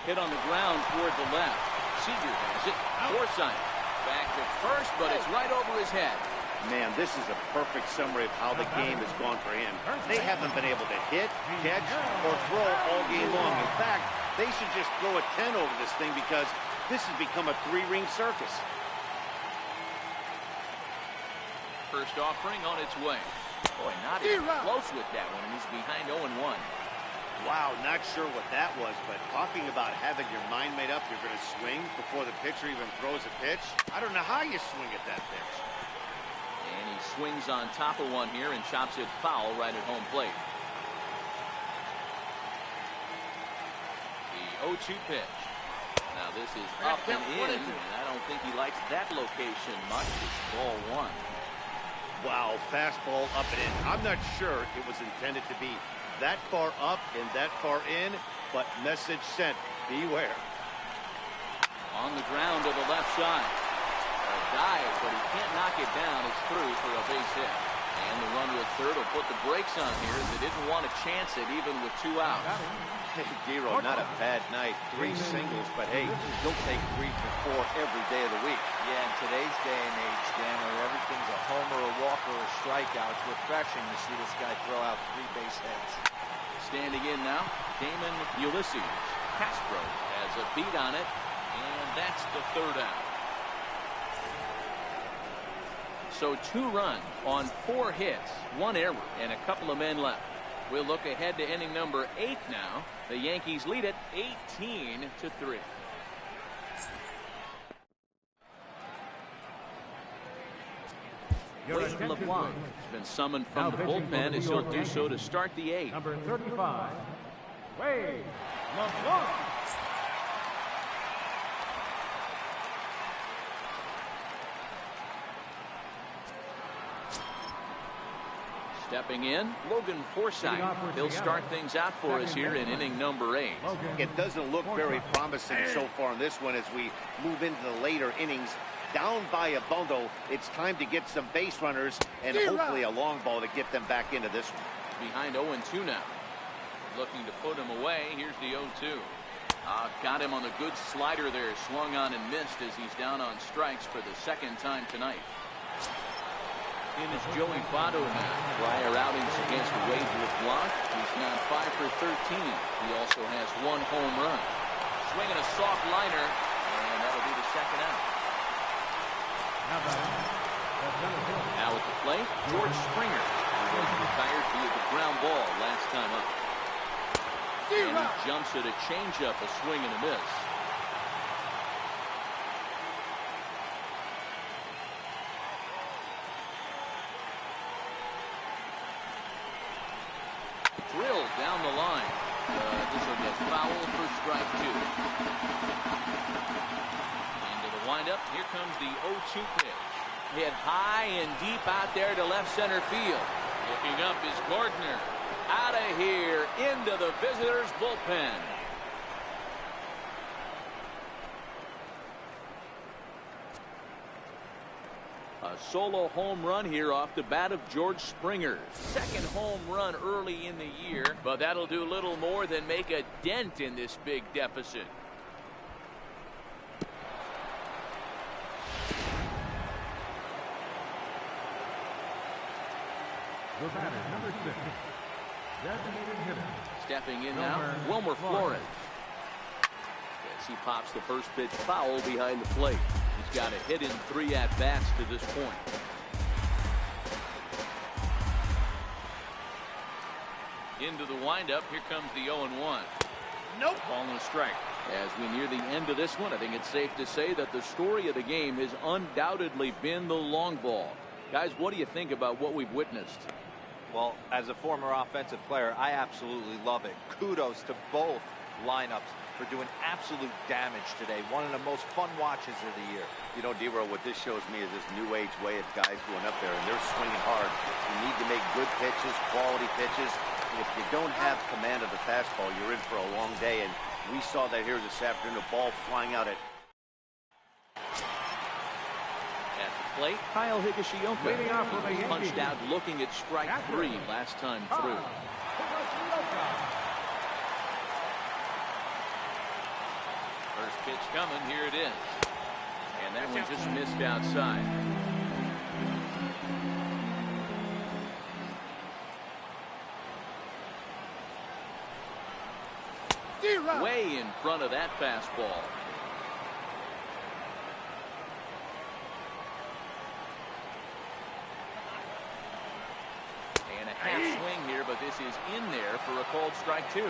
Hit on the ground toward the left. Seager has it. Forsythe back to first, but it's right over his head. Man, this is a perfect summary of how the game has gone for him. They haven't been able to hit, catch, or throw all game long. In fact, they should just throw a 10 over this thing because this has become a 3-ring circus. First offering on its way. Boy, not even close with that one, and he's behind 0-1. Wow, not sure what that was, but talking about having your mind made up, you're going to swing before the pitcher even throws a pitch. I don't know how you swing at that pitch. And he swings on top of one here and chops it foul right at home plate. The 0-2 pitch. Now this is up and in, and I don't think he likes that location much. It's ball 1. Wow, fastball up and in. I'm not sure it was intended to be that far up and that far in, but message sent. Beware. On the ground to the left side. A dive, but he can't knock it down. It's through for a base hit. And the runner at third will put the brakes on here as they didn't want to chance it even with 2 outs. Hey, Dero, not a bad night. 3 singles, but hey, you'll take 3 for 4 every day of the week. Yeah, in today's day and age, Dan, where everything's a homer, a walker, or a strikeout, it's refreshing to see this guy throw out 3 base hits. Standing in now, Damon Ulysses. Castro has a beat on it, and that's the 3rd out. So 2 runs on 4 hits, 1 error, and a couple of men left. We'll look ahead to inning number 8 now. The Yankees lead it 18-3. Wade LeBlanc has been summoned from the bullpen as he'll do so to start the 8th. Number 35, Wade LeBlanc. Stepping in, Logan Forsythe. He'll start things out for us here in inning number 8. It doesn't look very promising so far in this one as we move into the later innings. Down by a bundle, it's time to get some base runners and hopefully a long ball to get them back into this one. Behind 0-2 now. Looking to put him away. Here's the 0-2. Got him on the good slider there. Swung on and missed as he's down on strikes for the 2nd time tonight. In is Joey Votto now. Prior outings against Wade LeBlanc. He's now 5 for 13. He also has 1 home run. Swinging a soft liner, and that'll be the 2nd out. Now at the plate, George Springer, who was retired via the ground ball last time up. And he jumps at a changeup, a swing and a miss. a foul for strike 2. Into the windup. Here comes the 0-2 pitch. Hit high and deep out there to left center field. Looking up is Gardner. Out of here into the visitors' bullpen. A solo home run here off the bat of George Springer. Second home run early in the year, but that'll do little more than make a dent in this big deficit. The batter, number 6. Designated hitter. Stepping in now, Wilmer Flores. As he pops the first pitch foul behind the plate. He's got a hit in 3 at-bats to this point. Into the windup. Here comes the 0-1. Nope. Ball and a strike. As we near the end of this one, I think it's safe to say that the story of the game has undoubtedly been the long ball. Guys, what do you think about what we've witnessed? Well, as a former offensive player, I absolutely love it. Kudos to both lineups for doing absolute damage today. One of the most fun watches of the year. You know, D-Row, what this shows me is this new age way of guys going up there, and they're swinging hard. You need to make good pitches, quality pitches. If you don't have command of the fastball, you're in for a long day, and we saw that here this afternoon, a ball flying out at the plate, Kyle Higashioka. Leading off for the Yankees. Punched out looking at strike 3 last time through. First pitch coming, here it is. And that one just missed outside. Way in front of that fastball. And a half swing here, but this is in there for a called strike 2. All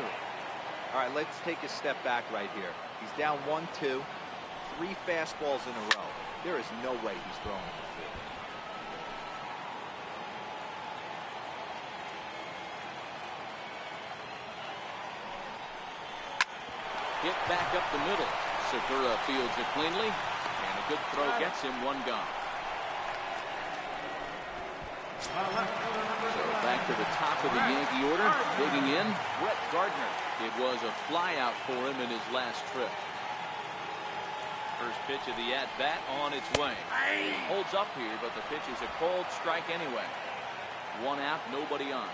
right, let's take a step back right here. He's down 1-2, 3 fastballs in a row. There is no way he's throwing it to field. Hit back up the middle. Segura fields it cleanly, and a good throw gets him 1 gone. So back to the top of the Yankee order, digging in, Brett Gardner. It was a flyout for him in his last trip. First pitch of the at-bat on its way. Holds up here, but the pitch is a called strike anyway. 1 out, nobody on.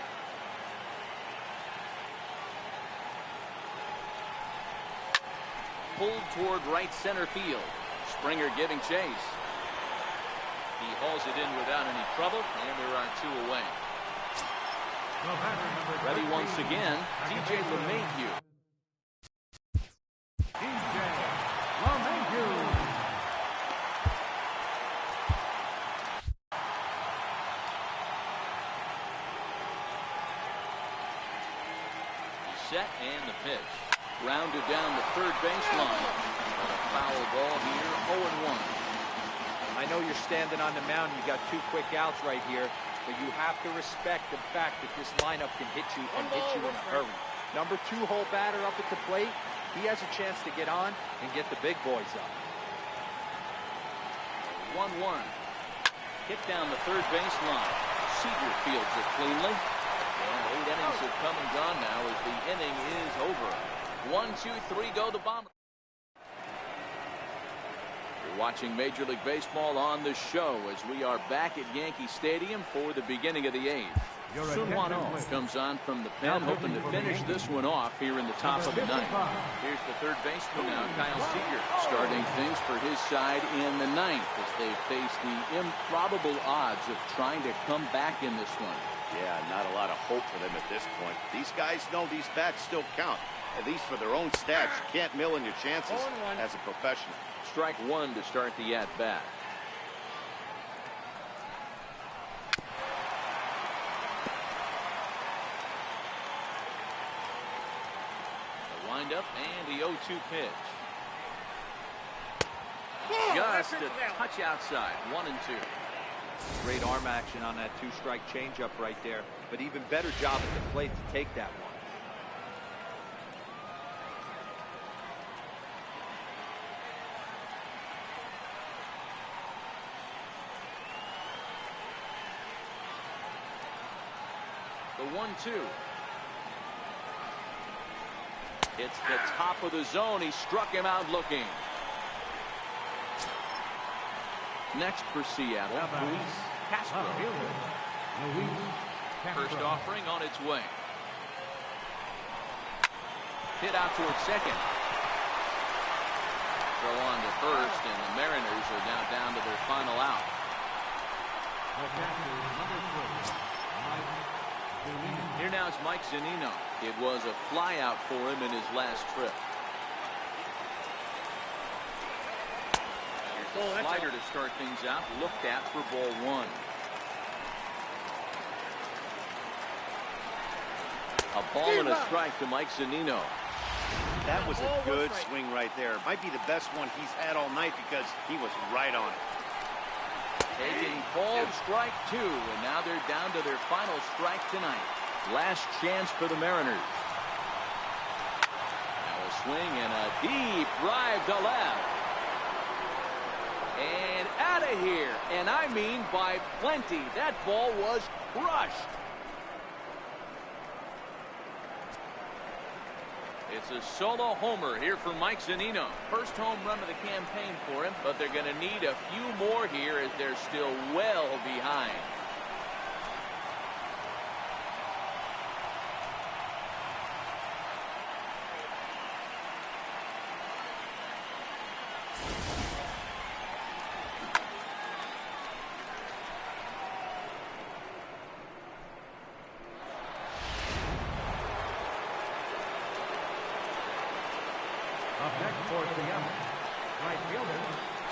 Pulled toward right center field. Springer giving chase. He hauls it in without any trouble, and there are 2 away. Ready once again, DJ LeMahieu. Set and the pitch. Rounded down the third baseline. A foul ball here, 0-1. I know you're standing on the mound. You got 2 quick outs right here, but you have to respect the fact that this lineup can hit you and hit you in a hurry. Number 2 hole batter up at the plate. He has a chance to get on and get the big boys up. 1-1. Hit down the third baseline. Seager fields it cleanly. And 8 innings have come and gone now as the inning is over. 1, 2, 3 go the Bombers. You're watching Major League Baseball on the show as we are back at Yankee Stadium for the beginning of the 8th. Sun Wano comes on from the pen, hoping to finish this one off here in the top of the 9th. Here's the third baseman now, Kyle Seager, starting things for his side in the 9th as they face the improbable odds of trying to come back in this one. Yeah, not a lot of hope for them at this point. These guys know these bats still count, at least for their own stats. You can't mill in your chances as a professional. Strike 1 to start the at-bat. The windup and the 0-2 pitch. Just a touch outside, 1 and 2. Great arm action on that 2-strike changeup right there, but even better job at the plate to take that one. 1-2. It's the top of the zone. He struck him out looking. Next for Seattle, Luis Castro. First offering on its way. Hit out towards second. Throw on to first, and the Mariners are now down to their final out. Here now is Mike Zunino. It was a fly out for him in his last trip. Here's the slider to start things out. Looked at for ball one. A ball and a strike to Mike Zunino. That was a good swing right there. Might be the best one he's had all night because he was right on it. Taking called strike two, and now they're down to their final strike tonight. Last chance for the Mariners. Now a swing and a deep drive to left. And out of here. And I mean by plenty. That ball was crushed. It's a solo homer here for Mike Zunino. First home run of the campaign for him, but they're going to need a few more here as they're still well behind.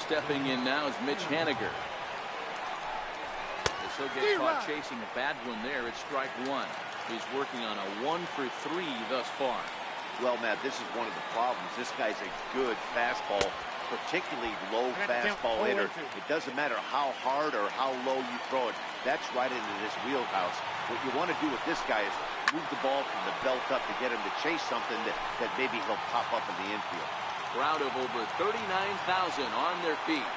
Stepping in now is Mitch Haniger. He'll get caught chasing a bad one there. It's strike one. He's working on a 1 for 3 thus far. Well, Matt, this is one of the problems. This guy's a good fastball, particularly low fastball hitter. It doesn't matter how hard or how low you throw it. That's right into this wheelhouse. What you want to do with this guy is move the ball from the belt up to get him to chase something that maybe he'll pop up in the infield. Crowd of over 39,000 on their feet.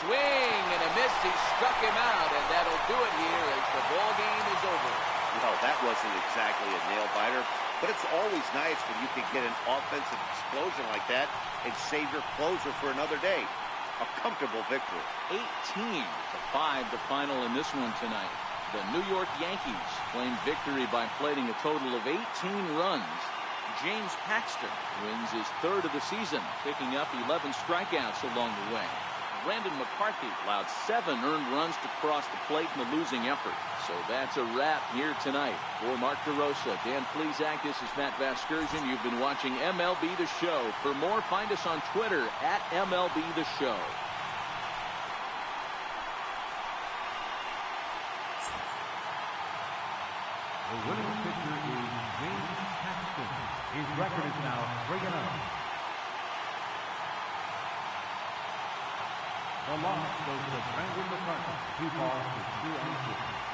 Swing and a miss. He struck him out, and that'll do it here as the ball game is over. Well, that wasn't exactly a nail-biter, but it's always nice when you can get an offensive explosion like that and save your closer for another day. A comfortable victory. 18-5 the final in this one tonight. The New York Yankees claimed victory by plating a total of 18 runs. James Paxton wins his 3rd of the season, picking up 11 strikeouts along the way. Brandon McCarthy allowed 7 earned runs to cross the plate in the losing effort. So that's a wrap here tonight. For Mark DeRosa, Dan Plesac, this is Matt Vasgersian. You've been watching MLB The Show. For more, find us on Twitter at MLB The Show. The winning pitcher is James Paxton. His record is now 3-0. The loss goes to Brandon McCarthy. 2 balls to 2 on 2.